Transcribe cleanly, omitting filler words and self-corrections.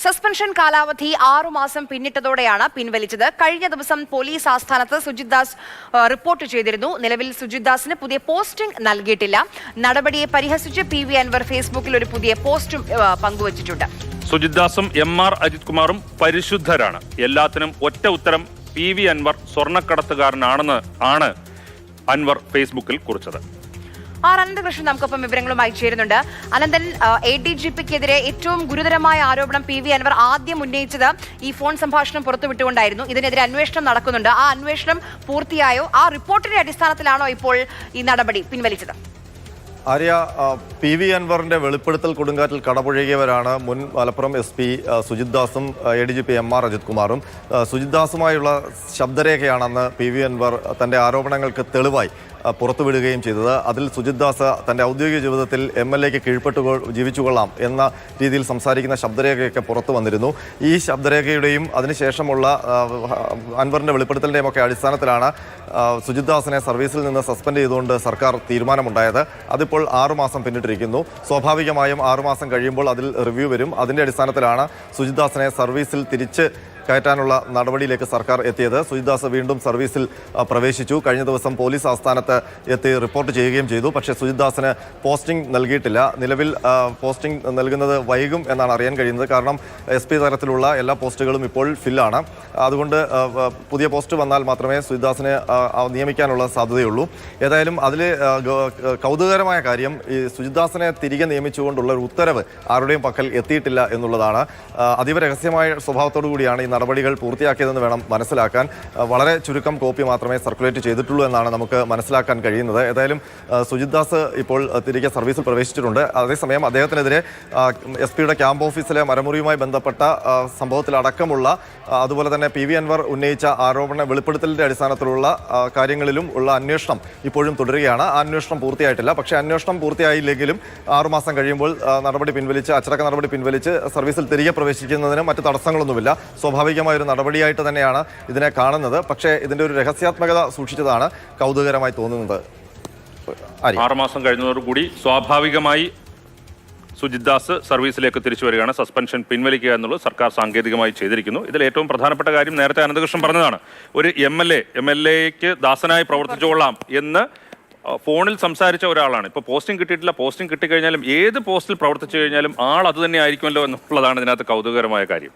Suspension കാലാവധി 6 മാസം പിന്നിട്ടതോടെയാണ് പിൻവലിച്ചത്. കഴിഞ്ഞ ദിവസം പോലീസ് ആസ്ഥാനത്ത് സുജിത് ദാസ് റിപ്പോർട്ട് ചെയ്തിരുന്നു. നിലവിൽ സുജിത് ദാസിന് പുതിയ പോസ്റ്റിംഗ് നൽകിയിട്ടില്ല. നടപടിയെ പരിഹസിച്ച് PV അൻവർ ഫേസ്ബുക്കിൽ ഒരു പുതിയ പോസ്റ്റും പങ്കുവച്ചിട്ടുണ്ട്. സുജിത് ദാസും MR അജിത് കുമാറും പരിശുദ്ധരാണ്. എല്ലാത്തിനും ഒറ്റ ഉത്തരം PV അൻവർ സ്വർണ്ണക്കടത്തുകാരനാണെന്ന് ആണ് അൻവർ ഫേസ്ബുക്കിൽ കുറിച്ചത്. അനന്തകൃഷ്ണൻ നമുക്കൊപ്പം വിവരങ്ങളുമായി ചേരുന്നുണ്ട്. അനന്തൻ, ADGPക്കെതിരെ ഏറ്റവും ഗുരുതരമായ ആരോപണം PV അൻവർ ആദ്യം ഉന്നയിച്ചത് ഈ ഫോൺ സംഭാഷണം പുറത്തുവിട്ടുകൊണ്ടായിരുന്നു. ഇതിനെതിരെ അന്വേഷണം നടക്കുന്നുണ്ട്. ആ അന്വേഷണം പൂർത്തിയായോ? ആ റിപ്പോർട്ടിന്റെ അടിസ്ഥാനത്തിലാണോ ഇപ്പോൾ ഈ നടപടി പിൻവലിച്ചത്? ആര്യ, PV അൻവറിന്റെ വെളിപ്പെടുത്തൽ കൊടുങ്കാറ്റിൽ കടപുഴകിയവരാണ് മുൻ Malappuram SP Sujith ദാസും ADGP MR Ajith കുമാറും. സുജിത് ദാസുമായുള്ള ശബ്ദരേഖയാണെന്ന് PV അൻവർ തന്റെ ആരോപണങ്ങൾക്ക് തെളിവായി പുറത്തുവിടുകയും ചെയ്തത്. അതിൽ സുജിത് ദാസ് തന്റെ ഔദ്യോഗിക ജീവിതത്തിൽ MLAക്ക് കീഴ്പ്പെട്ടു ജീവിച്ചുകൊള്ളാം എന്ന രീതിയിൽ സംസാരിക്കുന്ന ശബ്ദരേഖയൊക്കെ പുറത്തു വന്നിരുന്നു. ഈ ശബ്ദരേഖയുടെയും അതിനുശേഷമുള്ള അൻവറിന്റെ വെളിപ്പെടുത്തലിന്റെയും ഒക്കെ അടിസ്ഥാനത്തിലാണ് സുജിത് ദാസിനെ സർവീസിൽ നിന്ന് സസ്പെൻഡ് ചെയ്തുകൊണ്ട് സർക്കാർ തീരുമാനമുണ്ടായത്. അതിപ്പോൾ 6 മാസം പിന്നിട്ടിരിക്കുന്നു. സ്വാഭാവികമായും 6 മാസം കഴിയുമ്പോൾ അതിൽ റിവ്യൂ വരും. അതിന്റെ അടിസ്ഥാനത്തിലാണ് സുജിത് ദാസിനെ സർവീസിൽ തിരിച്ച് കയറ്റാനുള്ള നടപടിയിലേക്ക് സർക്കാർ എത്തിയത്. സുജിത് ദാസ് വീണ്ടും സർവീസിൽ പ്രവേശിച്ചു. കഴിഞ്ഞ ദിവസം പോലീസ് ആസ്ഥാനത്ത് എത്തി റിപ്പോർട്ട് ചെയ്യുകയും ചെയ്തു. പക്ഷേ സുജിത് ദാസിന് പോസ്റ്റിംഗ് നൽകിയിട്ടില്ല. നിലവിൽ പോസ്റ്റിംഗ് നൽകുന്നത് വൈകും എന്നാണ് അറിയാൻ കഴിയുന്നത്. കാരണം SP തലത്തിലുള്ള എല്ലാ പോസ്റ്റുകളും ഇപ്പോൾ ഫില്ലാണ്. അതുകൊണ്ട് പുതിയ പോസ്റ്റ് വന്നാൽ മാത്രമേ സുജിത് ദാസിനെ നിയമിക്കാനുള്ള സാധ്യതയുള്ളൂ. ഏതായാലും അതിൽ കൗതുകകരമായ കാര്യം ഈ സുജിത് ദാസിനെ തിരികെ നിയമിച്ചുകൊണ്ടുള്ള ഒരു ഉത്തരവ് ആരുടെയും പക്കൽ എത്തിയിട്ടില്ല എന്നുള്ളതാണ്. അതീവ രഹസ്യമായ സ്വഭാവത്തോടു കൂടിയാണ് ഈ നടപടികൾ പൂർത്തിയാക്കിയതെന്ന് വേണം മനസ്സിലാക്കാൻ. വളരെ ചുരുക്കം കോപ്പി മാത്രമേ സർക്കുലേറ്റ് ചെയ്തിട്ടുള്ളൂ എന്നാണ് നമുക്ക് മനസ്സിലാക്കാൻ കഴിയുന്നത്. ഏതായാലും സുജിത് ദാസ് ഇപ്പോൾ തിരികെ സർവീസിൽ പ്രവേശിച്ചിട്ടുണ്ട്. അതേസമയം അദ്ദേഹത്തിനെതിരെ SP ക്യാമ്പ് ഓഫീസിലെ മരമുറിയുമായി ബന്ധപ്പെട്ട സംഭവത്തിലടക്കമുള്ള അതുപോലെ തന്നെ PV അൻവർ ഉന്നയിച്ച ആരോപണ വെളിപ്പെടുത്തലിന്റെ അടിസ്ഥാനത്തിലുള്ള കാര്യങ്ങളിലും ഉള്ള അന്വേഷണം ഇപ്പോഴും തുടരുകയാണ്. ആ അന്വേഷണം പൂർത്തിയായിട്ടില്ല. പക്ഷേ അന്വേഷണം പൂർത്തിയായില്ലെങ്കിലും 6 മാസം കഴിയുമ്പോൾ നടപടി പിൻവലിച്ച് അച്ചടക്ക നടപടി പിൻവലിച്ച് സർവീസിൽ തിരികെ പ്രവേശിക്കുന്നതിന് മറ്റ് തടസ്സങ്ങളൊന്നുമില്ല. സ്വാഭാവികമായ ഒരു നടപടിയായിട്ട് തന്നെയാണ് ഇതിനെ കാണുന്നത്. പക്ഷേ ഇതിന്റെ ഒരു രഹസ്യാത്മകത സൂക്ഷിച്ചതാണ് കൗതുകകരമായി തോന്നുന്നത്. 6 മാസം കഴിഞ്ഞതോടുകൂടി സ്വാഭാവികമായി സുജിത് ദാസ് സർവീസിലേക്ക് തിരിച്ചു വരികയാണ്. സസ്പെൻഷൻ പിൻവലിക്കുക എന്നുള്ളത് സർക്കാർ സാങ്കേതികമായി ചെയ്തിരിക്കുന്നു. ഇതിൽ ഏറ്റവും പ്രധാനപ്പെട്ട കാര്യം നേരത്തെ അനന്തകൃഷ്ണൻ പറഞ്ഞതാണ്. ഒരു MLAക്ക് ദാസനായി പ്രവർത്തിച്ചുകൊള്ളാം എന്ന് ഫോണിൽ സംസാരിച്ച ഒരാളാണ്. ഇപ്പോൾ പോസ്റ്റിംഗ് കിട്ടിയിട്ടില്ല. പോസ്റ്റിംഗ് കിട്ടിക്കഴിഞ്ഞാലും ഏത് പോസ്റ്റിൽ പ്രവർത്തിച്ചു കഴിഞ്ഞാലും ആൾ അത് തന്നെ ആയിരിക്കുമല്ലോ എന്നുള്ളതാണ് ഇതിനകത്ത് കൗതുകകരമായ കാര്യം.